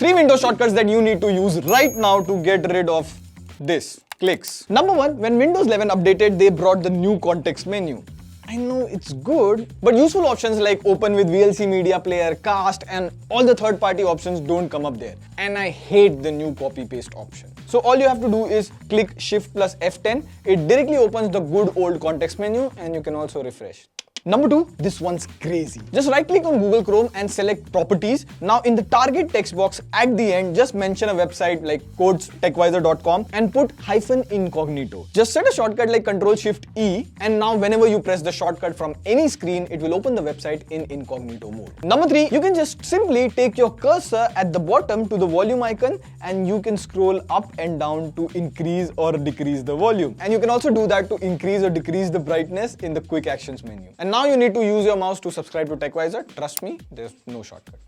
3 Windows shortcuts that you need to use right now to get rid of this. Clicks. Number 1, when Windows 11 updated, they brought the new context menu. I know it's good, but useful options like open with VLC media player, cast, and all the third-party options don't come up there. And I hate the new copy-paste option. So all you have to do is click Shift plus F10. It directly opens the good old context menu, and you can also refresh. Number 2, this one's crazy. Just right click on Google Chrome and select properties. Now in the target text box at the end, just mention a website like codes.techwiser.com and put -incognito. Just set a shortcut like Ctrl-Shift-E, and now whenever you press the shortcut from any screen, it will open the website in incognito mode. Number 3, you can just simply take your cursor at the bottom to the volume icon and you can scroll up and down to increase or decrease the volume. And you can also do that to increase or decrease the brightness in the quick actions menu. And now you need to use your mouse to subscribe to TechWiser. Trust me, there's no shortcut.